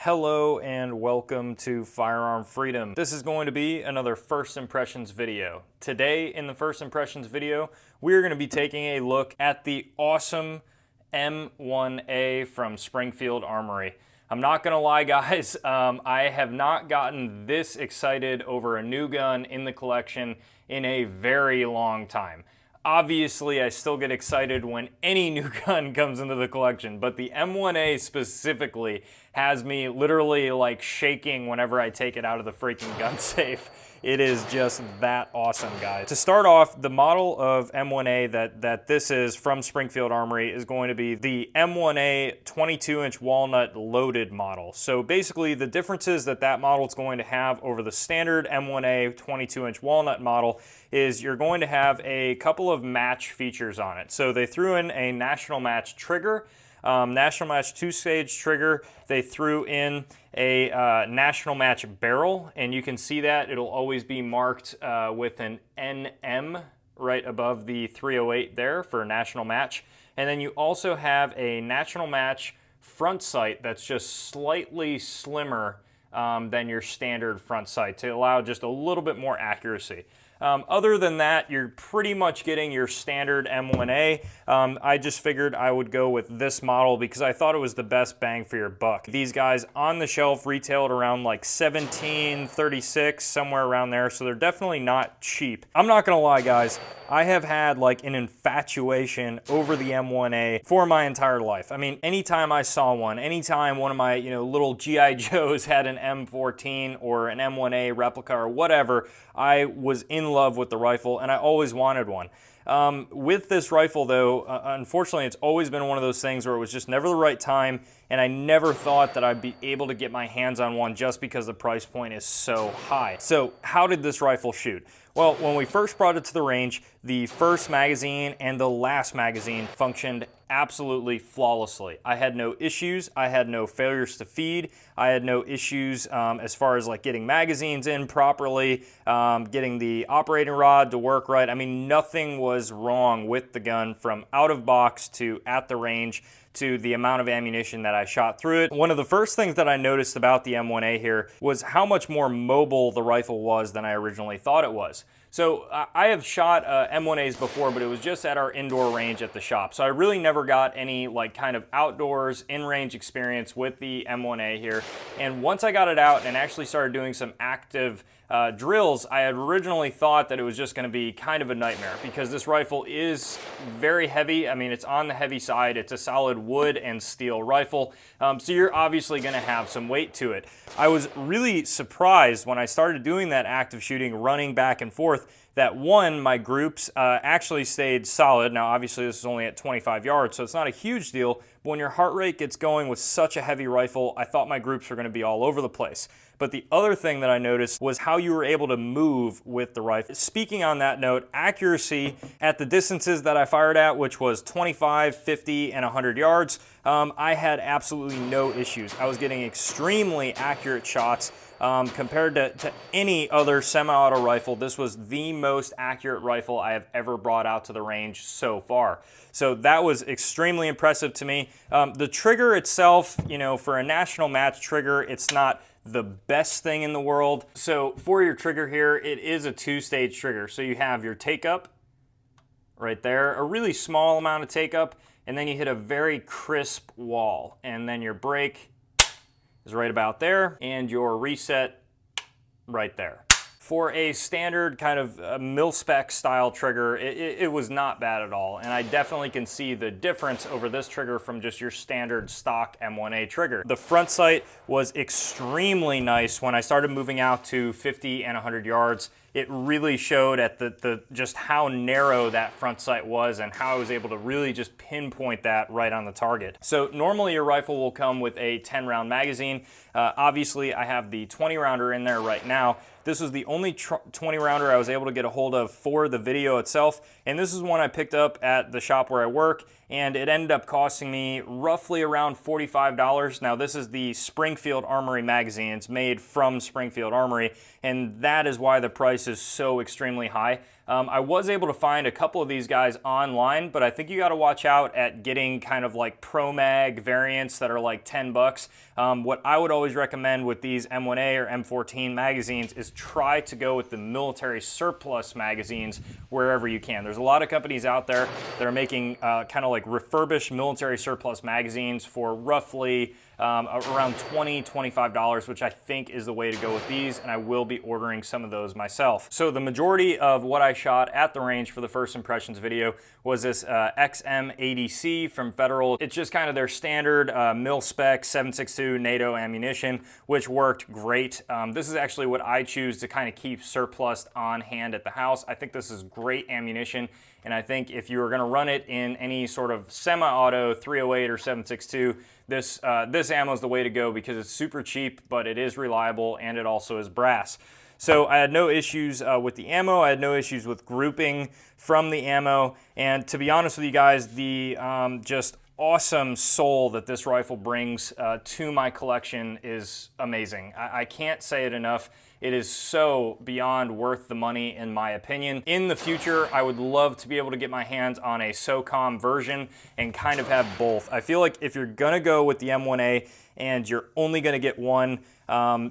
Hello and welcome to Firearm Freedom. This is going to be another First Impressions video. Today in the First Impressions video, we're going to be taking a look at the awesome M1A from Springfield Armory. I'm not going to lie guys, I have not gotten this excited over a new gun in the collection in a very long time. Obviously, I still get excited when any new gun comes into the collection, but the M1A specifically has me literally like shaking whenever I take it out of the freaking gun safe. It is just that awesome, guys. To start off, the model of M1A that this is from Springfield Armory is going to be the M1A 22-inch walnut loaded model. So basically, the differences that model is going to have over the standard M1A 22-inch walnut model is you're going to have a couple of match features on it. So they threw in a National Match trigger, National Match 2-stage trigger. They threw in a National Match barrel, and you can see that it'll always be marked with an NM right above the 308 there for National Match. And then you also have a National Match front sight that's just slightly slimmer than your standard front sight to allow just a little bit more accuracy. Other than that, you're pretty much getting your standard M1A. I just figured I would go with this model because I thought it was the best bang for your buck. These guys on the shelf retailed around like $17.36, somewhere around there, so they're definitely not cheap. I'm not gonna lie guys, I have had like an infatuation over the M1A for my entire life. I mean, anytime I saw one, anytime one of my little G.I. Joes had an M14 or an M1A replica or whatever, I was in love with the rifle and I always wanted one. With this rifle though, unfortunately it's always been one of those things where it was just never the right time, and I never thought that I'd be able to get my hands on one just because the price point is so high. So how did this rifle shoot? Well, when we first brought it to the range, the first magazine and the last magazine functioned absolutely flawlessly. I had no issues, I had no failures to feed, I had no issues as far as like getting magazines in properly, getting the operating rod to work right. I mean, nothing was wrong with the gun from out of box to at the range to the amount of ammunition that I shot through it. One of the first things that I noticed about the M1A here was how much more mobile the rifle was than I originally thought it was. So I have shot M1As before, but it was just at our indoor range at the shop. So I really never got any like kind of outdoors in-range experience with the M1A here. And once I got it out and actually started doing some active drills, I had originally thought that it was just going to be kind of a nightmare because this rifle is very heavy. I mean, it's on the heavy side. It's a solid wood and steel rifle. So you're obviously going to have some weight to it. I was really surprised when I started doing that active shooting, running back and forth, that one, my groups actually stayed solid. Now, obviously, this is only at 25 yards, so it's not a huge deal. But when your heart rate gets going with such a heavy rifle, I thought my groups were going to be all over the place. But the other thing that I noticed was how you were able to move with the rifle. Speaking on that note, accuracy at the distances that I fired at, which was 25, 50, and 100 yards, I had absolutely no issues. I was getting extremely accurate shots. Compared to any other semi-auto rifle, this was the most accurate rifle I have ever brought out to the range so far. So that was extremely impressive to me. The trigger itself, for a National Match trigger, it's not the best thing in the world. So for your trigger here, it is a 2-stage trigger. So you have your take-up right there, a really small amount of take-up, and then you hit a very crisp wall, and then your break is right about there, and your reset right there. For a standard kind of mil-spec style trigger, it was not bad at all, and I definitely can see the difference over this trigger from just your standard stock M1A trigger. The front sight was extremely nice when I started moving out to 50 and 100 yards. It really showed at just how narrow that front sight was and how I was able to really just pinpoint that right on the target. So normally your rifle will come with a 10-round magazine. Obviously I have the 20-rounder in there right now. This was the only 20-rounder I was able to get a hold of for the video itself, and this is one I picked up at the shop where I work, and it ended up costing me roughly around $45. Now this is the Springfield Armory magazine. It's made from Springfield Armory, and that is why the price is so extremely high. I was able to find a couple of these guys online, but I think you got to watch out at getting kind of like Pro Mag variants that are like 10 bucks. What I would always recommend with these M1A or M14 magazines is try to go with the military surplus magazines wherever you can. There's a lot of companies out there that are making kind of like refurbished military surplus magazines for roughly around $20, $25, which I think is the way to go with these, and I will be ordering some of those myself. So the majority of what I shot at the range for the first impressions video was this XM80C from Federal. It's just kind of their standard mil-spec 7.62 NATO ammunition, which worked great. This is actually what I choose to kind of keep surplus on hand at the house. I think this is great ammunition, and I think if you were going to run it in any sort of semi-auto 308 or 7.62, this ammo is the way to go because it's super cheap, but it is reliable and it also is brass. So I had no issues with the ammo. I had no issues with grouping from the ammo. And to be honest with you guys, the just awesome soul that this rifle brings to my collection is amazing. I can't say it enough. It is so beyond worth the money in my opinion. In the future, I would love to be able to get my hands on a SOCOM version and kind of have both. I feel like if you're gonna go with the M1A and you're only gonna get one,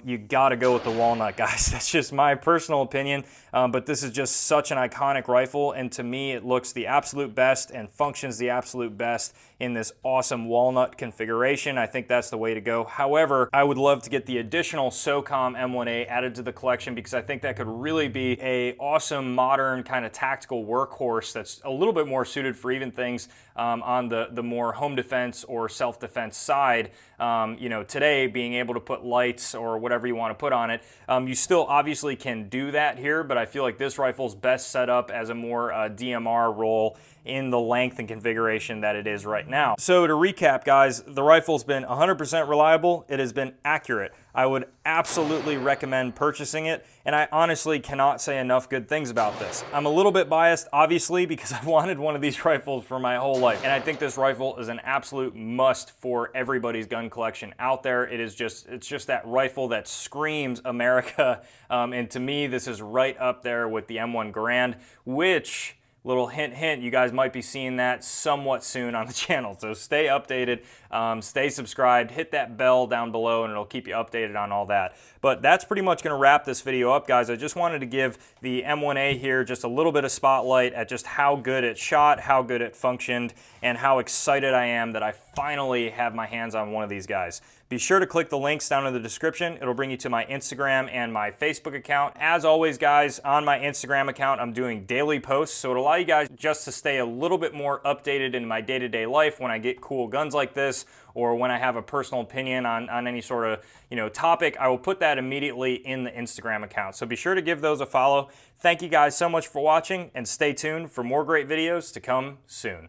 you gotta go with the walnut, guys. That's just my personal opinion, but this is just such an iconic rifle, and to me it looks the absolute best and functions the absolute best in this awesome walnut configuration. I think that's the way to go. However, I would love to get the additional SOCOM M1A added to the collection because I think that could really be a awesome modern kind of tactical workhorse that's a little bit more suited for even things on the more home defense or self-defense side. You know, today being able to put lights or whatever you want to put on it, you still obviously can do that here, but I feel like this rifle's best set up as a more DMR role in the length and configuration that it is right now. So to recap, guys, the rifle's been 100% reliable. It has been accurate. I would absolutely recommend purchasing it, and I honestly cannot say enough good things about this. I'm a little bit biased, obviously, because I've wanted one of these rifles for my whole life, and I think this rifle is an absolute must for everybody's gun collection out there. It's just that rifle that screams America, and to me, this is right up there with the M1 Garand, which, little hint, hint, you guys might be seeing that somewhat soon on the channel. So stay updated, stay subscribed, hit that bell down below, and it'll keep you updated on all that. But that's pretty much gonna wrap this video up, guys. I just wanted to give the M1A here just a little bit of spotlight at just how good it shot, how good it functioned, and how excited I am that I finally have my hands on one of these guys. Be sure to click the links down in the description. It'll bring you to my Instagram and my Facebook account. As always, guys, on my Instagram account, I'm doing daily posts, so it'll allow you guys just to stay a little bit more updated in my day-to-day life when I get cool guns like this, or when I have a personal opinion on any sort of, you know, topic. I will put that immediately in the Instagram account. So be sure to give those a follow. Thank you guys so much for watching, and stay tuned for more great videos to come soon.